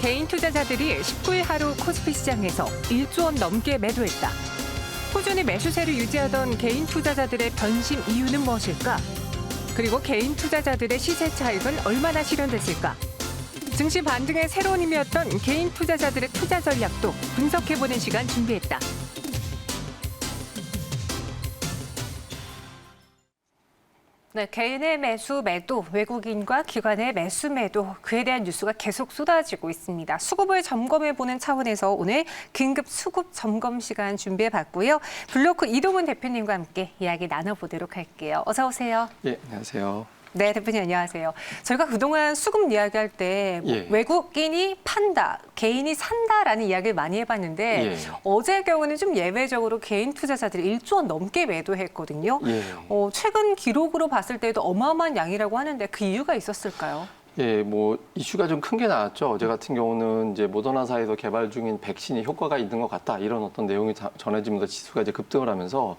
개인 투자자들이 19일 하루 코스피 시장에서 1조 원 넘게 매도했다. 꾸준히 매수세를 유지하던 개인 투자자들의 변심 이유는 무엇일까? 그리고 개인 투자자들의 시세 차익은 얼마나 실현됐을까? 증시 반등의 새로운 힘이었던 개인 투자자들의 투자 전략도 분석해보는 시간 준비했다. 네, 개인의 매수, 매도, 외국인과 기관의 매수, 매도, 그에 대한 뉴스가 계속 쏟아지고 있습니다. 수급을 점검해보는 차원에서 오늘 긴급 수급 점검 시간 준비해봤고요. 블로크 이동훈 대표님과 함께 이야기 나눠보도록 할게요. 어서 오세요. 예, 안녕하세요. 네, 대표님 안녕하세요. 저희가 그동안 수급 이야기할 때 외국인이 판다, 개인이 산다라는 이야기를 많이 해봤는데 어제의 경우는 좀 예외적으로 개인 투자자들이 1조 원 넘게 매도했거든요. 최근 기록으로 봤을 때도 어마어마한 양이라고 하는데 그 이유가 있었을까요? 예, 뭐 이슈가 좀 큰 게 나왔죠. 어제 같은 경우는 이제 모더나사에서 개발 중인 백신이 효과가 있는 것 같다 이런 어떤 내용이 전해지면서 지수가 이제 급등을 하면서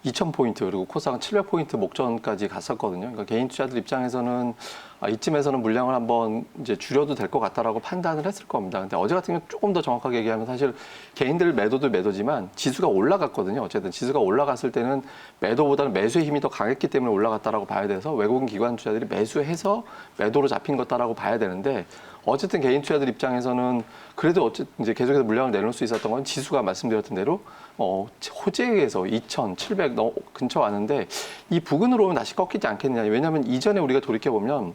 2,000포인트 그리고 코스닥은 700포인트 목전까지 갔었거든요. 그러니까 개인 투자들 입장에서는 이쯤에서는 물량을 한번 이제 줄여도 될 것 같다라고 판단을 했을 겁니다. 근데 어제 같은 경우 조금 더 정확하게 얘기하면 사실 개인들 매도도 매도지만 지수가 올라갔거든요. 어쨌든 지수가 올라갔을 때는 매도보다는 매수의 힘이 더 강했기 때문에 올라갔다라고 봐야 돼서 외국인 기관 투자들이 매수해서 매도로 잡힌 것다라고 봐야 되는데 어쨌든 개인 투자들 입장에서는 그래도 어쨌든 이제 계속해서 물량을 내놓을 수 있었던 건 지수가 말씀드렸던 대로 호재에 의해서 2,700 근처 왔는데 이 부근으로 오면 다시 꺾이지 않겠느냐. 왜냐하면 이전에 우리가 돌이켜보면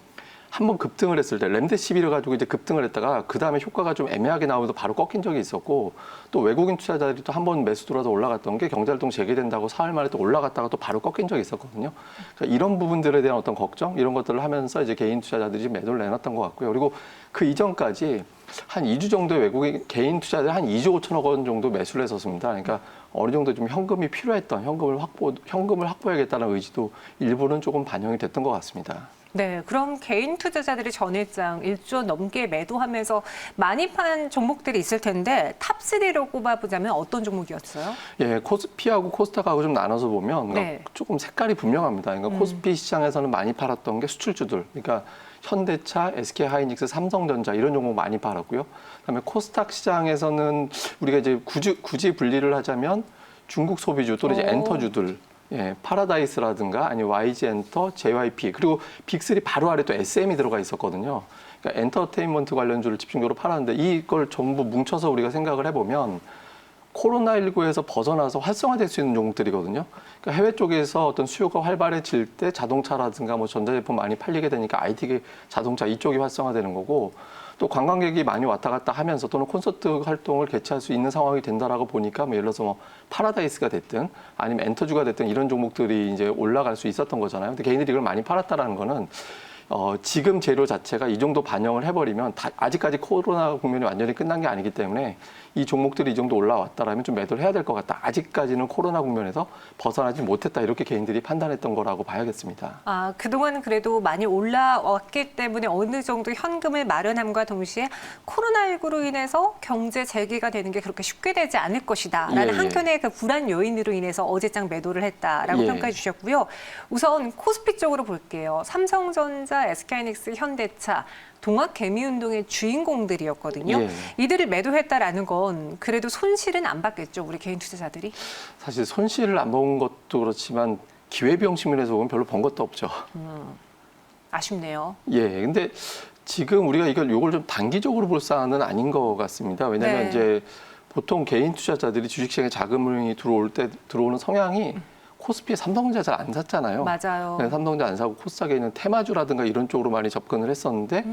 한번 급등을 했을 때 렘데시비를 가지고 이제 급등을 했다가 그 다음에 효과가 좀 애매하게 나오면서 바로 꺾인 적이 있었고 또 외국인 투자자들이 또 한 번 매수 들어와서 올라갔던 게 경제활동 재개된다고 사흘 만에 또 올라갔다가 또 바로 꺾인 적이 있었거든요. 그러니까 이런 부분들에 대한 어떤 걱정 이런 것들을 하면서 이제 개인 투자자들이 매도를 내놨던 것 같고요. 그리고 그 이전까지 한 2주 정도의 외국인 개인 투자자들 한 2조 5천억 원 정도 매수를 했었습니다. 그러니까 어느 정도 좀 현금이 필요했던 현금을 확보해야겠다는 의지도 일부는 조금 반영이 됐던 것 같습니다. 네, 그럼 개인 투자자들이 전일장 1조 넘게 매도하면서 많이 판 종목들이 있을 텐데 탑3로 꼽아보자면 어떤 종목이었어요? 예, 코스피하고 코스닥하고 좀 나눠서 보면 조금 색깔이 분명합니다. 그러니까 코스피 시장에서는 많이 팔았던 게 수출주들, 그러니까 현대차, SK하이닉스, 삼성전자 이런 종목 많이 팔았고요. 그다음에 코스닥 시장에서는 우리가 이제 굳이 분리를 하자면 중국 소비주 또는 이제 엔터주들. 예, 파라다이스라든가 아니면 YG엔터, JYP 그리고 빅3 바로 아래 또 SM이 들어가 있었거든요. 그러니까 엔터테인먼트 관련주를 집중적으로 팔았는데 이걸 전부 뭉쳐서 우리가 생각을 해보면 코로나19에서 벗어나서 활성화될 수 있는 종목들이거든요. 그러니까 해외 쪽에서 어떤 수요가 활발해질 때 자동차라든가 뭐 전자제품 많이 팔리게 되니까 IT 자동차 이쪽이 활성화되는 거고 또 관광객이 많이 왔다 갔다 하면서 또는 콘서트 활동을 개최할 수 있는 상황이 된다라고 보니까 뭐 예를 들어서 뭐 파라다이스가 됐든 아니면 엔터주가 됐든 이런 종목들이 이제 올라갈 수 있었던 거잖아요. 근데 개인들이 이걸 많이 팔았다라는 거는 지금 재료 자체가 이 정도 반영을 해버리면 아직까지 코로나 국면이 완전히 끝난 게 아니기 때문에 이 종목들이 이 정도 올라왔다라면 좀 매도를 해야 될 것 같다. 아직까지는 코로나 국면에서 벗어나지 못했다. 이렇게 개인들이 판단했던 거라고 봐야겠습니다. 그동안 그래도 많이 올라왔기 때문에 어느 정도 현금을 마련함과 동시에 코로나19로 인해서 경제 재개가 되는 게 그렇게 쉽게 되지 않을 것이다. 라는 한켠의 그 불안 요인으로 인해서 어제장 매도를 했다라고 평가해 주셨고요. 우선 코스피 쪽으로 볼게요. 삼성전자, SK하이닉스, 현대차. 동학개미운동의 주인공들이었거든요. 이들을 매도했다라는 건 그래도 손실은 안 받겠죠, 우리 개인 투자자들이? 사실 손실을 안 본 것도 그렇지만 기회비용 측면에서 보면 별로 번 것도 없죠. 아쉽네요. 근데 지금 우리가 요걸 좀 단기적으로 볼 사안은 아닌 것 같습니다. 왜냐하면 이제 보통 개인 투자자들이 주식시장에 자금이 들어오는 성향이 코스피에 삼성전자 잘 안 샀잖아요. 맞아요. 삼성전자 안 사고 코스닥에 있는 테마주라든가 이런 쪽으로 많이 접근을 했었는데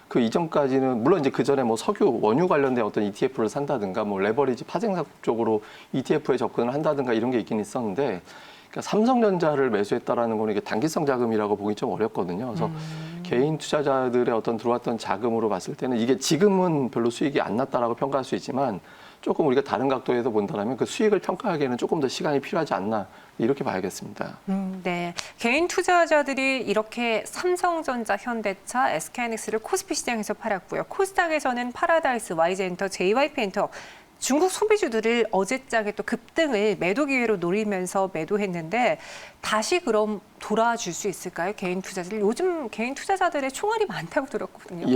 그 이전까지는 물론 이제 그 전에 뭐 석유, 원유 관련된 어떤 ETF를 산다든가 뭐 레버리지 파생상 쪽으로 ETF에 접근을 한다든가 이런 게 있긴 있었는데 그러니까 삼성전자를 매수했다라는 거는 이게 단기성 자금이라고 보기 좀 어렵거든요. 그래서 개인 투자자들의 어떤 들어왔던 자금으로 봤을 때는 이게 지금은 별로 수익이 안 났다라고 평가할 수 있지만 조금 우리가 다른 각도에서 본다면 그 수익을 평가하기에는 조금 더 시간이 필요하지 않나 이렇게 봐야겠습니다. 네, 개인 투자자들이 이렇게 삼성전자, 현대차, SK하이닉스를 코스피 시장에서 팔았고요. 코스닥에서는 파라다이스, YG엔터, JYP엔터 중국 소비주들을 어제장에 또 급등을 매도 기회로 노리면서 매도했는데 다시 그럼 돌아줄 수 있을까요? 개인 투자자들 요즘 개인 투자자들의 총알이 많다고 들었거든요.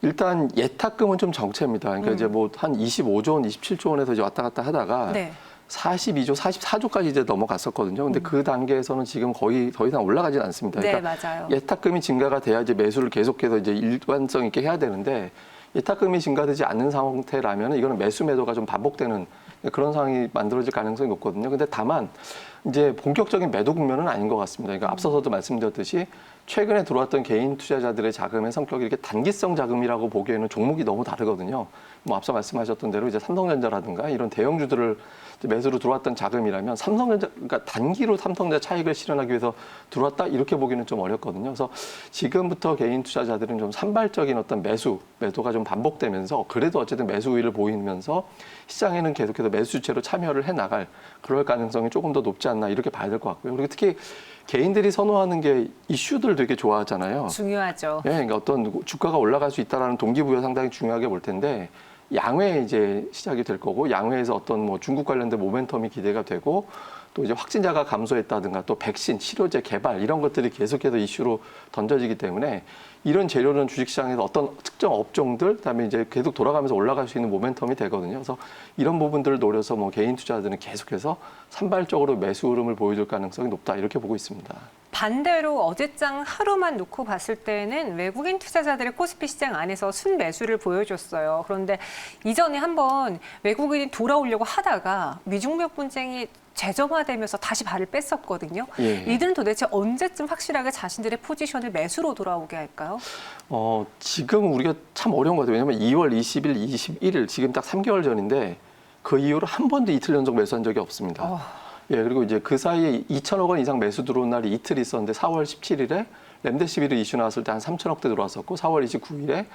일단 예탁금은 좀 정체입니다. 그러니까 이제 뭐 한 25조 원, 27조 원에서 이제 왔다 갔다 하다가 네. 42조, 44조까지 이제 넘어갔었거든요. 근데 그 단계에서는 지금 거의 더 이상 올라가진 않습니다. 네, 그러니까 맞아요. 예탁금이 증가가 돼야 이제 매수를 계속해서 이제 일관성 있게 해야 되는데 예탁금이 증가되지 않는 상태라면 이거는 매수 매도가 좀 반복되는 그런 상황이 만들어질 가능성이 높거든요. 근데 다만 이제 본격적인 매도 국면은 아닌 것 같습니다. 그러니까 앞서서도 말씀드렸듯이 최근에 들어왔던 개인 투자자들의 자금의 성격이 이렇게 단기성 자금이라고 보기에는 종목이 너무 다르거든요. 뭐 앞서 말씀하셨던 대로 이제 삼성전자라든가 이런 대형주들을 매수로 들어왔던 자금이라면 삼성전자, 그러니까 단기로 삼성전자 차익을 실현하기 위해서 들어왔다 이렇게 보기는 좀 어렵거든요. 그래서 지금부터 개인 투자자들은 좀 산발적인 어떤 매도가 좀 반복되면서 그래도 어쨌든 매수 우위를 보이면서 시장에는 계속해서 매수 주체로 참여를 해 나갈 그럴 가능성이 조금 더 높지 않나 이렇게 봐야 될 것 같고요. 그리고 특히 개인들이 선호하는 게 이슈들 되게 좋아하잖아요. 중요하죠. 예, 그러니까 어떤 주가가 올라갈 수 있다라는 동기부여 상당히 중요하게 볼 텐데 양회 이제 시작이 될 거고 양회에서 어떤 뭐 중국 관련된 모멘텀이 기대가 되고 또 이제 확진자가 감소했다든가 또 백신, 치료제 개발 이런 것들이 계속해서 이슈로 던져지기 때문에 이런 재료는 주식시장에서 어떤 특정 업종들 그다음에 이제 계속 돌아가면서 올라갈 수 있는 모멘텀이 되거든요. 그래서 이런 부분들을 노려서 뭐 개인 투자자들은 계속해서 산발적으로 매수 흐름을 보여줄 가능성이 높다 이렇게 보고 있습니다. 반대로 어제장 하루만 놓고 봤을 때는 외국인 투자자들이 코스피 시장 안에서 순매수를 보여줬어요. 그런데 이전에 한번 외국인이 돌아오려고 하다가 미중무역 분쟁이 재점화되면서 다시 발을 뺐었거든요. 예. 이들은 도대체 언제쯤 확실하게 자신들의 포지션을 매수로 돌아오게 할까요? 지금 우리가 참 어려운 것 같아요. 왜냐하면 2월 20일, 21일 지금 딱 3개월 전인데 그 이후로 한 번도 이틀 연속 매수한 적이 없습니다. 예, 그리고 이제 그 사이에 2천억 원 이상 매수 들어온 날이 이틀 있었는데 4월 17일에 렘데시비르 이슈 나왔을 때 한 3천억대 들어왔었고 4월 29일에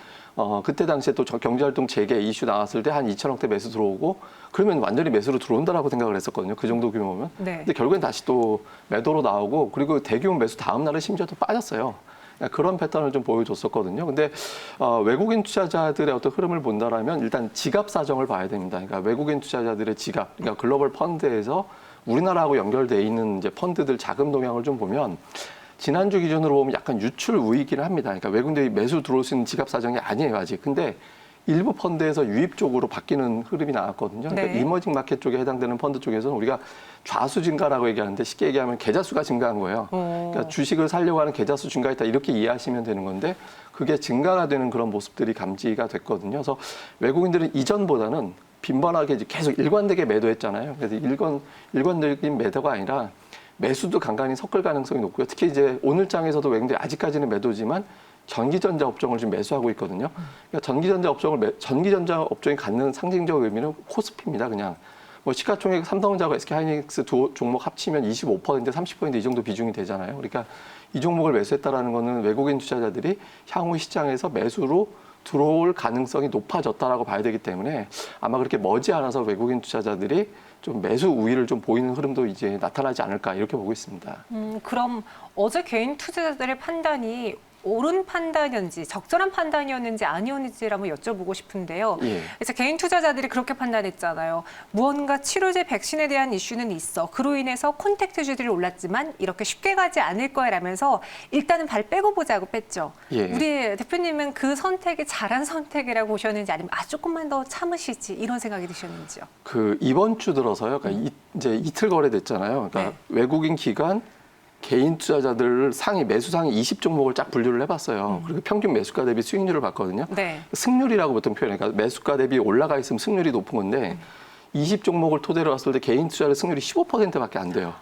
그때 당시에 또 경제활동 재개 이슈 나왔을 때 한 2천억대 매수 들어오고 그러면 완전히 매수로 들어온다라고 생각을 했었거든요. 그 정도 규모면. 네. 근데 결국엔 다시 또 매도로 나오고 그리고 대규모 매수 다음 날에 심지어 또 빠졌어요. 그런 패턴을 좀 보여줬었거든요. 근데 외국인 투자자들의 어떤 흐름을 본다라면 일단 지갑 사정을 봐야 됩니다. 그러니까 외국인 투자자들의 지갑, 그러니까 글로벌 펀드에서 우리나라하고 연결돼 있는 이제 펀드들 자금 동향을 좀 보면 지난주 기준으로 보면 약간 유출 우위이기는 합니다. 그러니까 외국인들이 매수 들어올 수 있는 지갑 사정이 아니에요, 아직. 근데 일부 펀드에서 유입 쪽으로 바뀌는 흐름이 나왔거든요. 그러니까 네. 이머징 마켓 쪽에 해당되는 펀드 쪽에서는 우리가 좌수 증가라고 얘기하는데 쉽게 얘기하면 계좌 수가 증가한 거예요. 그러니까 주식을 살려고 하는 계좌 수 증가했다 이렇게 이해하시면 되는 건데 그게 증가가 되는 그런 모습들이 감지가 됐거든요. 그래서 외국인들은 이전보다는 빈번하게 이제 계속 일관되게 매도했잖아요. 그래서 일관적인 매도가 아니라 매수도 간간히 섞을 가능성이 높고요. 특히 이제 오늘 장에서도 외국인들이 아직까지는 매도지만 전기전자 업종을 지금 매수하고 있거든요. 그러니까 전기전자 업종이 갖는 상징적 의미는 코스피입니다. 그냥 뭐 시가총액 삼성전자와 SK하이닉스 두 종목 합치면 25%, 30%이 정도 비중이 되잖아요. 그러니까 이 종목을 매수했다라는 거는 외국인 투자자들이 향후 시장에서 매수로 들어올 가능성이 높아졌다라고 봐야 되기 때문에 아마 그렇게 머지않아서 외국인 투자자들이 좀 매수 우위를 좀 보이는 흐름도 이제 나타나지 않을까 이렇게 보고 있습니다. 그럼 어제 개인 투자자들의 판단이 옳은 판단이었는지 적절한 판단이었는지 아니었는지를 한번 여쭤보고 싶은데요. 예. 그래서 개인 투자자들이 그렇게 판단했잖아요. 무언가 치료제 백신에 대한 이슈는 있어. 그로 인해서 콘택트주들이 올랐지만 이렇게 쉽게 가지 않을 거라면서 일단은 발 빼고 보자고 뺐죠. 예. 우리 대표님은 그 선택이 잘한 선택이라고 보셨는지 아니면 조금만 더 참으시지 이런 생각이 드셨는지요? 이번 주 들어서요. 그러니까 이제 이틀 거래됐잖아요. 그러니까 네. 외국인 기관 개인 투자자들 매수 상위 20종목을 쫙 분류를 해봤어요. 그리고 평균 매수가 대비 수익률을 봤거든요. 네. 승률이라고 보통 표현해요. 그러니까 매수가 대비 올라가 있으면 승률이 높은 건데 20종목을 토대로 봤을 때 개인 투자자 승률이 15%밖에 안 돼요.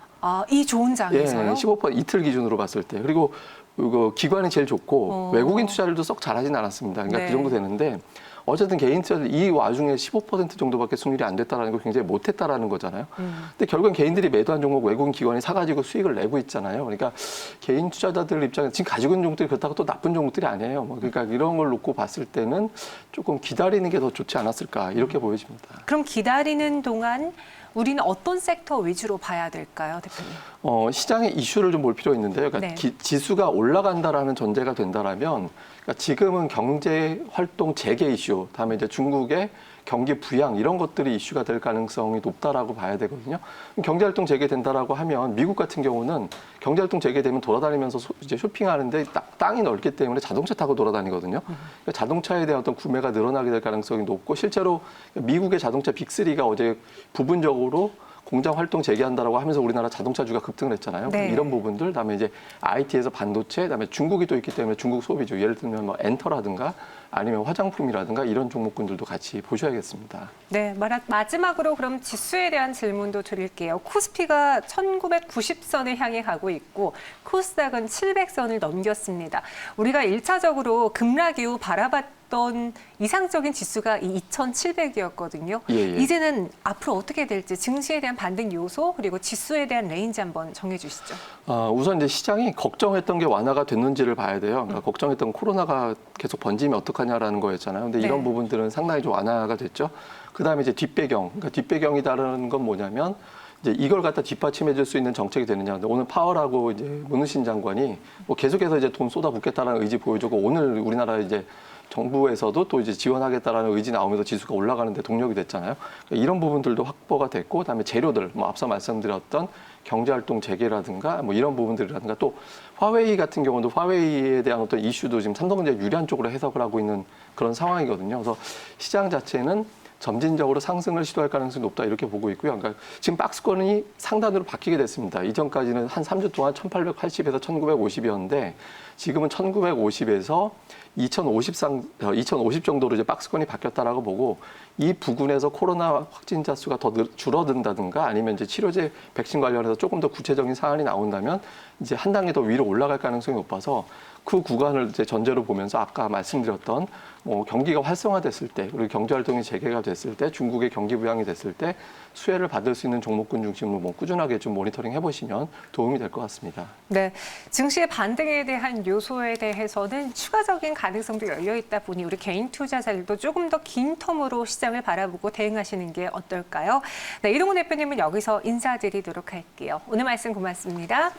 이 좋은 장에서요? 15% 이틀 기준으로 봤을 때. 그리고 이거 기관이 제일 좋고 외국인 투자들도 썩 잘하진 않았습니다. 그러니까 네. 그 정도 되는데 어쨌든 개인 투자들 이 와중에 15% 정도밖에 승률이 안 됐다라는 거 굉장히 못했다라는 거잖아요. 근데 결국엔 개인들이 매도한 종목 외국인 기관이 사가지고 수익을 내고 있잖아요. 그러니까 개인 투자자들 입장에서 지금 가지고 있는 종목들이 그렇다고 또 나쁜 종목들이 아니에요. 그러니까 이런 걸 놓고 봤을 때는 조금 기다리는 게 더 좋지 않았을까 이렇게 보여집니다. 그럼 기다리는 동안 우리는 어떤 섹터 위주로 봐야 될까요, 대표님? 시장의 이슈를 좀 볼 필요가 있는데요. 그러니까 네. 지수가 올라간다라는 전제가 된다라면 그러니까 지금은 경제 활동 재개 이슈, 다음에 이제 중국의 경기 부양 이런 것들이 이슈가 될 가능성이 높다라고 봐야 되거든요. 경제활동 재개된다라고 하면 미국 같은 경우는 경제활동 재개되면 돌아다니면서 이제 쇼핑하는데 땅이 넓기 때문에 자동차 타고 돌아다니거든요. 그러니까 자동차에 대한 어떤 구매가 늘어나게 될 가능성이 높고 실제로 미국의 자동차 빅3가 어제 부분적으로 공장 활동 재개한다라고 하면서 우리나라 자동차주가 급등을 했잖아요. 네. 이런 부분들, 그다음에 이제 IT에서 반도체, 그다음에 중국이 또 있기 때문에 중국 소비주, 예를 들면 뭐 엔터라든가 아니면 화장품이라든가 이런 종목군들도 같이 보셔야겠습니다. 네, 마지막으로 그럼 지수에 대한 질문도 드릴게요. 코스피가 1990선을 향해 가고 있고 코스닥은 700선을 넘겼습니다. 우리가 1차적으로 급락 이후 바라봤던 이상적인 지수가 이 2700이었거든요. 예. 이제는 앞으로 어떻게 될지 증시에 대한 반등 요소 그리고 지수에 대한 레인지 한번 정해 주시죠. 우선 이제 시장이 걱정했던 게 완화가 됐는지를 봐야 돼요. 그러니까 걱정했던 코로나가 계속 번지면 어떡하냐라는 거였잖아요. 근데 이런 네. 부분들은 상당히 좀 완화가 됐죠. 그다음에 이제 뒷배경. 그러니까 뒷배경이다라는 건 뭐냐면 이제 이걸 갖다 뒷받침해 줄 수 있는 정책이 되느냐. 근데 오늘 파월하고 이제 문우신 장관이 뭐 계속해서 이제 돈 쏟아붓겠다라는 의지 보여주고 오늘 우리나라 이제 정부에서도 또 이제 지원하겠다라는 의지 나오면서 지수가 올라가는데 동력이 됐잖아요. 그러니까 이런 부분들도 확보가 됐고, 그다음에 재료들, 뭐 앞서 말씀드렸던 경제활동 재개라든가 뭐 이런 부분들이라든가 또 화웨이 같은 경우도 화웨이에 대한 어떤 이슈도 지금 삼성전자 유리한 쪽으로 해석을 하고 있는 그런 상황이거든요. 그래서 시장 자체는 점진적으로 상승을 시도할 가능성이 높다 이렇게 보고 있고요. 그러니까 지금 박스권이 상단으로 바뀌게 됐습니다. 이전까지는 한 3주 동안 1880에서 1950이었는데 지금은 1950에서 2050 정도로 이제 박스권이 바뀌었다라고 보고 이 부근에서 코로나 확진자 수가 더 줄어든다든가 아니면 이제 치료제 백신 관련해서 조금 더 구체적인 사안이 나온다면 이제 한 단계 더 위로 올라갈 가능성이 높아서 그 구간을 이제 전제로 보면서 아까 말씀드렸던 뭐 경기가 활성화됐을 때 그리고 경제 활동이 재개가 됐을 때 중국의 경기 부양이 됐을 때 수혜를 받을 수 있는 종목군 중심으로 뭐 꾸준하게 좀 모니터링 해보시면 도움이 될 것 같습니다. 네, 증시의 반등에 대한 요소에 대해서는 추가적인 가능성도 열려 있다 보니 우리 개인 투자자들도 조금 더 긴 텀으로 시장을 바라보고 대응하시는 게 어떨까요? 네, 이동훈 대표님은 여기서 인사드리도록 할게요. 오늘 말씀 고맙습니다.